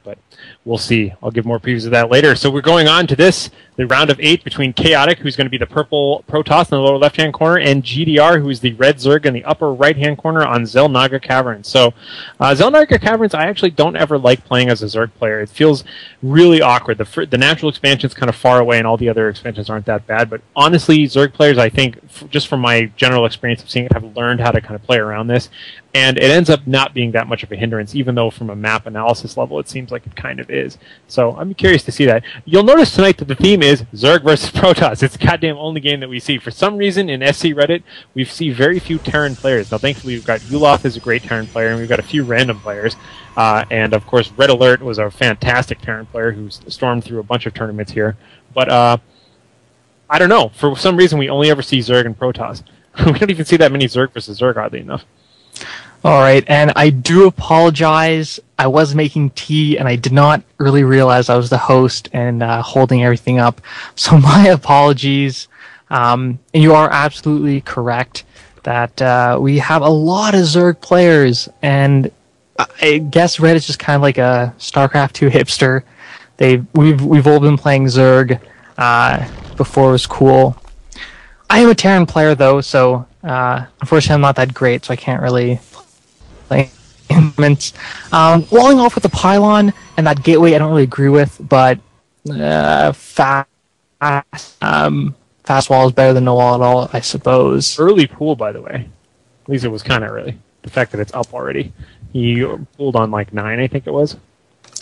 but we'll see. I'll give more previews of that later. So we're going on to the round of 8 between Chaotic, who's going to be the purple Protoss in the lower left-hand corner, and GdR, who's the red Zerg in the upper right-hand corner on Xel'Naga Caverns. So Xel'Naga Caverns, I actually don't ever like playing as a Zerg player. It feels really awkward. The natural expansion's kind of far away, and all the other expansions aren't that bad. But honestly, Zerg players, I think, just from my general experience of seeing it, have learned how to kind of play around this. And it ends up not being that much of a hindrance, even though from a map analysis level it seems like it kind of is. So I'm curious to see that. You'll notice tonight that the theme is Zerg versus Protoss. It's the goddamn only game that we see. For some reason in SC Reddit, we see very few Terran players. Now thankfully we've got Yuloth is a great Terran player, and we've got a few random players. And of course Red Alert was a fantastic Terran player who stormed through a bunch of tournaments here. But I don't know. For some reason we only ever see Zerg and Protoss. We don't even see that many Zerg versus Zerg, oddly enough. All right, and I do apologize. I was making tea, and I did not really realize I was the host and holding everything up. So my apologies. And you are absolutely correct that we have a lot of Zerg players, and I guess Reddit's just kind of like a StarCraft 2 hipster. We've all been playing Zerg before it was cool. I am a Terran player though, so unfortunately I'm not that great, so I can't really play instruments. Walling off with the pylon and that gateway I don't really agree with, but fast wall is better than no wall at all, I suppose. Early pool, by the way. At least it was kind of early. The fact that it's up already. He pulled on like 9, I think it was.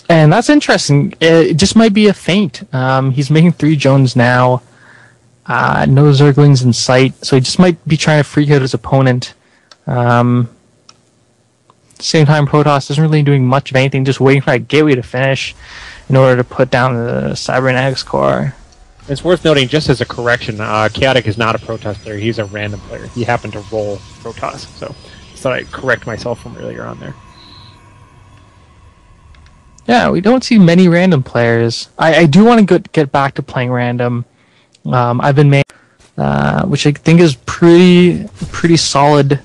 And that's interesting. It just might be a feint. He's making 3 Jones now. No Zerglings in sight, so he just might be trying to freak out his opponent. Same time, Protoss isn't really doing much of anything, just waiting for that gateway to finish in order to put down the Cybernetics core. It's worth noting, just as a correction, Chaotic is not a Protoss player. He's a random player. He happened to roll Protoss, so I thought I'd correct myself from earlier on there. Yeah, we don't see many random players. I do want to get back to playing random. I've been made, which I think is pretty solid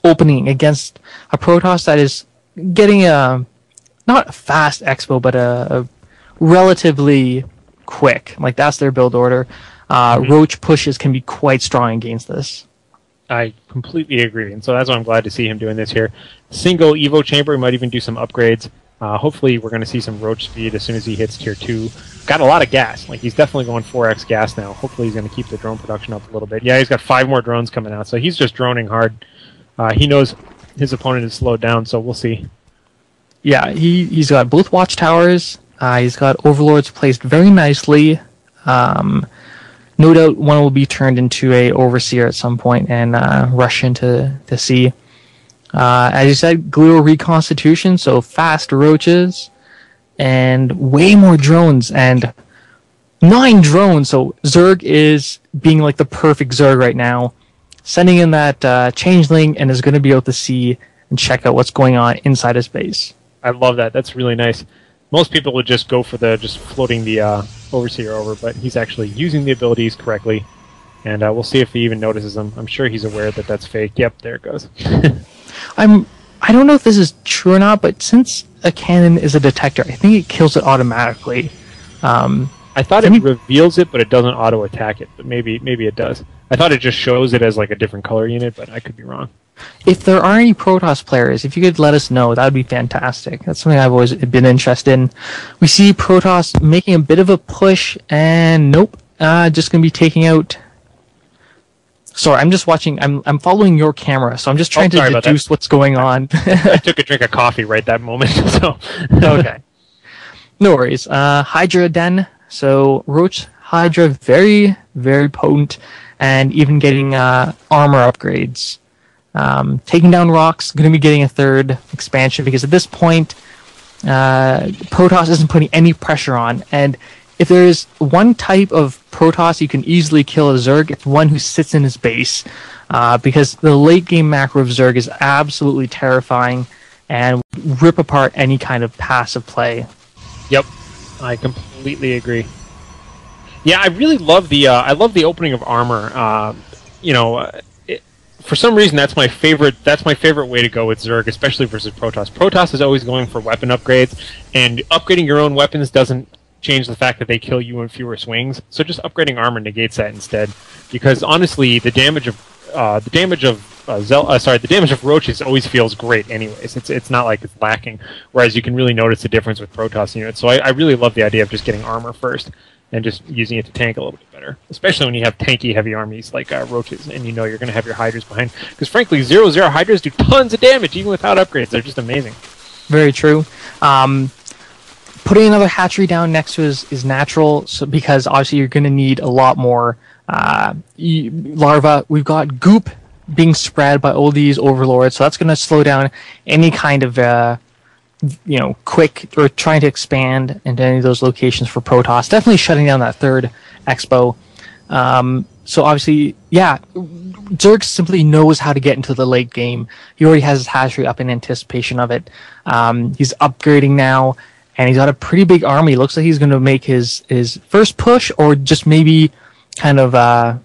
opening against a Protoss that is getting not a fast expo, but a relatively quick. Like that's their build order. Roach pushes can be quite strong against this. I completely agree, and so that's why I'm glad to see him doing this here. Single Evo chamber, he might even do some upgrades. Hopefully we're going to see some Roach speed as soon as he hits tier 2. Got a lot of gas. Like he's definitely going 4x gas now. Hopefully he's going to keep the drone production up a little bit. Yeah, he's got 5 more drones coming out, so he's just droning hard. He knows his opponent is slowed down, so we'll see. Yeah, he's got both watchtowers. He's got overlords placed very nicely. No doubt one will be turned into a overseer at some point and rush into the sea. As you said, Glial reconstitution, so fast roaches, and way more drones, and 9 drones, so Zerg is being like the perfect Zerg right now, sending in that changeling, and is going to be able to see and check out what's going on inside his base. I love that. That's really nice. Most people would just go for just floating the overseer over, but he's actually using the abilities correctly, and we'll see if he even notices them. I'm sure he's aware that that's fake. Yep, there it goes. I don't know if this is true or not, but since a cannon is a detector, I think it kills it automatically. I thought it reveals it, but it doesn't auto-attack it. But maybe it does. I thought it just shows it as like a different color unit, but I could be wrong. If there are any Protoss players, if you could let us know, that would be fantastic. That's something I've always been interested in. We see Protoss making a bit of a push, and nope, just going to be taking out... Sorry, I'm just watching. I'm following your camera, so I'm just trying to deduce what's going on. I took a drink of coffee right that moment, so... Okay. No worries. Hydra Den. So Roach Hydra, very, very potent, and even getting armor upgrades. Taking down rocks, going to be getting a 3rd expansion, because at this point, Protoss isn't putting any pressure on, and if there is one type of Protoss you can easily kill a Zerg, it's one who sits in his base, because the late game macro of Zerg is absolutely terrifying and rip apart any kind of passive play. Yep, I completely agree. Yeah, I really love the opening of armor. for some reason, that's my favorite. That's my favorite way to go with Zerg, especially versus Protoss. Protoss is always going for weapon upgrades, and upgrading your own weapons doesn't change the fact that they kill you in fewer swings. So just upgrading armor negates that instead. Because honestly, the damage of roaches always feels great. Anyways, it's not like it's lacking. Whereas you can really notice the difference with Protoss units. So I really love the idea of just getting armor first and just using it to tank a little bit better. Especially when you have tanky heavy armies like roaches, and you know you're going to have your Hydras behind. Because frankly, 0/0 Hydras do tons of damage even without upgrades. They're just amazing. Very true. Putting another hatchery down next to it is natural, so because obviously you're going to need a lot more larvae. We've got goop being spread by all these overlords, so that's going to slow down any kind of quick or trying to expand into any of those locations for Protoss. Definitely shutting down that third expo. So obviously, yeah, Zerg simply knows how to get into the late game. He already has his hatchery up in anticipation of it. He's upgrading now, and he's got a pretty big army. Looks like he's going to make his first push, or just maybe kind of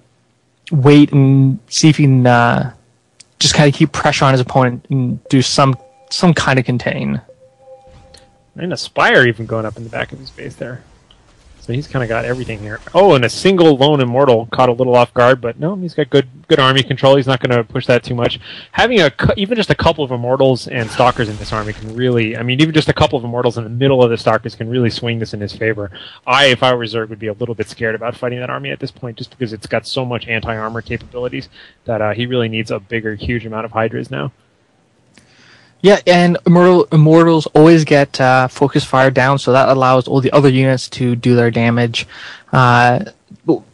wait and see if he can just kind of keep pressure on his opponent and do some kind of contain. And a Spire even going up in the back of his base there. So he's kind of got everything here. Oh, and a single lone Immortal caught a little off guard, but no, he's got good army control. He's not going to push that too much. Having even just a couple of Immortals and Stalkers in this army can really, I mean, even just a couple of Immortals in the middle of the Stalkers can really swing this in his favor. If I were Zerg, would be a little bit scared about fighting that army at this point, just because it's got so much anti-armor capabilities that he really needs a bigger, huge amount of Hydras now. Yeah, and Immortals always get focus fire down, so that allows all the other units to do their damage. Something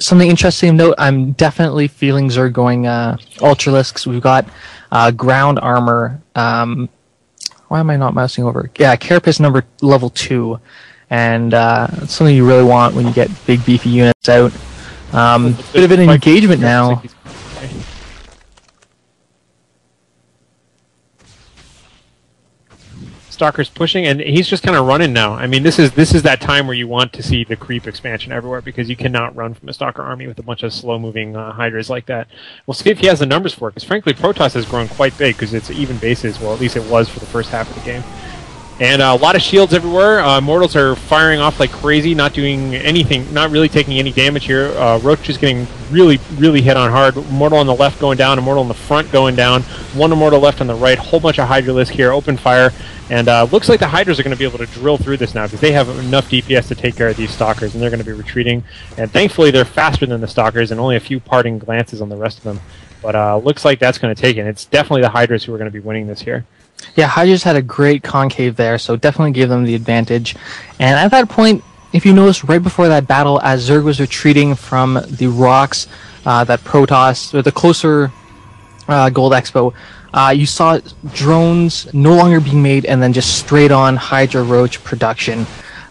interesting to note, I'm definitely feeling Zerg going Ultralisk, because we've got ground armor. Why am I not mousing over? Yeah, Carapace level 2, and it's something you really want when you get big beefy units out. Bit of an engagement now. Stalker's pushing, and he's just kind of running now. I mean, this is that time where you want to see the creep expansion everywhere, because you cannot run from a Stalker army with a bunch of slow-moving Hydras like that. We'll see if he has the numbers for it, because frankly, Protoss has grown quite big, because it's even bases. Well, at least it was for the first half of the game. And a lot of shields everywhere. Immortals are firing off like crazy, not doing anything, not really taking any damage here. Roach is getting really, really hit on hard. Immortal on the left going down, Immortal in the front going down. One Immortal left on the right. Whole bunch of Hydralisk here, open fire. And looks like the Hydras are going to be able to drill through this now, because they have enough DPS to take care of these Stalkers, and they're going to be retreating. And thankfully, they're faster than the Stalkers, and only a few parting glances on the rest of them. But looks like that's going to take it. It's definitely the Hydras who are going to be winning this here. Yeah, Hydras had a great concave there, so definitely gave them the advantage. And at that point, if you notice, right before that battle, as Zerg was retreating from the rocks, that Protoss, or the closer Gold Expo, you saw drones no longer being made, and then just straight on Hydra Roach production.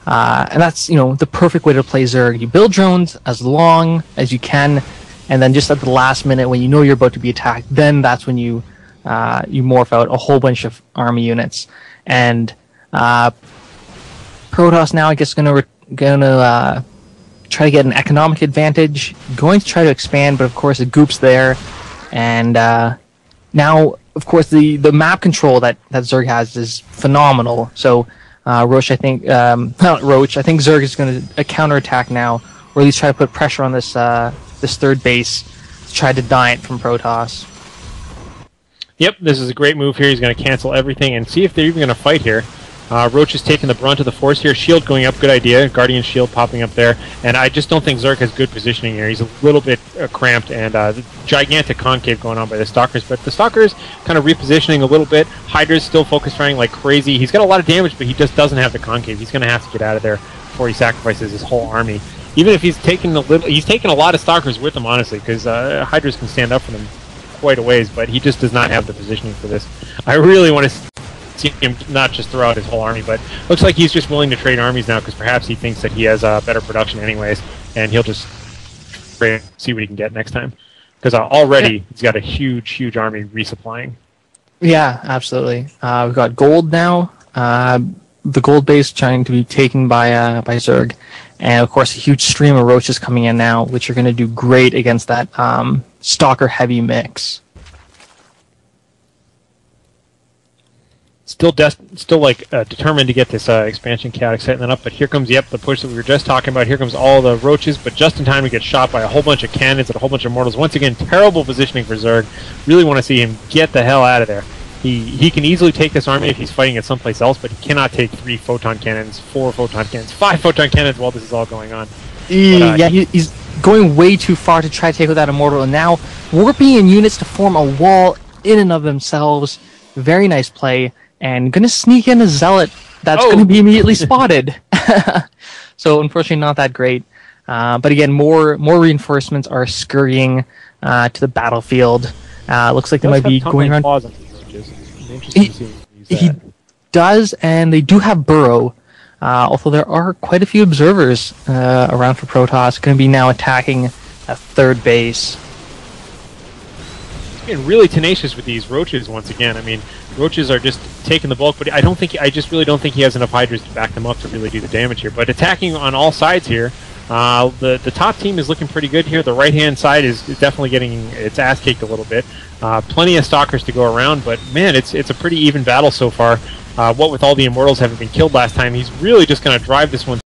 And that's, the perfect way to play Zerg. You build drones as long as you can, and then just at the last minute, when you know you're about to be attacked, then that's when you morph out a whole bunch of army units. And Protoss now, I guess, gonna try to get an economic advantage. Going to try to expand, but of course the goop's there. And now, of course, the map control that Zerg has is phenomenal. So Roach, I think, not Roach, I think Zerg is going to counterattack now, or at least try to put pressure on this third base to try to deny it from Protoss. Yep, this is a great move here. He's going to cancel everything and see if they're even going to fight here. Roach is taking the brunt of the force here. Shield going up, good idea. Guardian shield popping up there. And I just don't think Zerg has good positioning here. He's a little bit cramped, and gigantic concave going on by the Stalkers. But the Stalkers kind of repositioning a little bit. Hydra's still focus firing like crazy. He's got a lot of damage, but he just doesn't have the concave. He's going to have to get out of there before he sacrifices his whole army. Even if he's taking he's taking a lot of Stalkers with him, honestly, because Hydras can stand up for them quite a ways, but he just does not have the positioning for this. I really want to see him not just throw out his whole army, but looks like he's just willing to trade armies now, because perhaps he thinks that he has better production anyways, and he'll just see what he can get next time. Because already he's got a huge army resupplying. Yeah, absolutely. We've got gold now. The gold base trying to be taken by Zerg, and of course a huge stream of roaches coming in now, which are going to do great against that stalker heavy mix. Still determined to get this expansion chaotic setting up, but here comes the push that we were just talking about. Here comes all the roaches, but just in time to get shot by a whole bunch of cannons and a whole bunch of mortals. Once again, terrible positioning for Zerg. Really want to see him get the hell out of there. He can easily take this army if he's fighting it someplace else, but he cannot take 3 photon cannons, 4 photon cannons, 5 photon cannons while this is all going on. He's going way too far to try to take out that immortal, and now warping in units to form a wall in and of themselves. Very nice play, and gonna sneak in a zealot that's gonna be immediately spotted. So unfortunately not that great. But again, more reinforcements are scurrying to the battlefield. Looks like they might be going around. He does, and they do have burrow. Although there are quite a few observers around for Protoss, going to be now attacking a third base. He's being really tenacious with these roaches once again. I mean, roaches are just taking the bulk, but I just really don't think he has enough Hydras to back them up to really do the damage here. But attacking on all sides here, the top team is looking pretty good here. The right-hand side is definitely getting its ass kicked a little bit. Plenty of stalkers to go around, but man, it's a pretty even battle so far. What with all the immortals having been killed last time, he's really just going to drive this one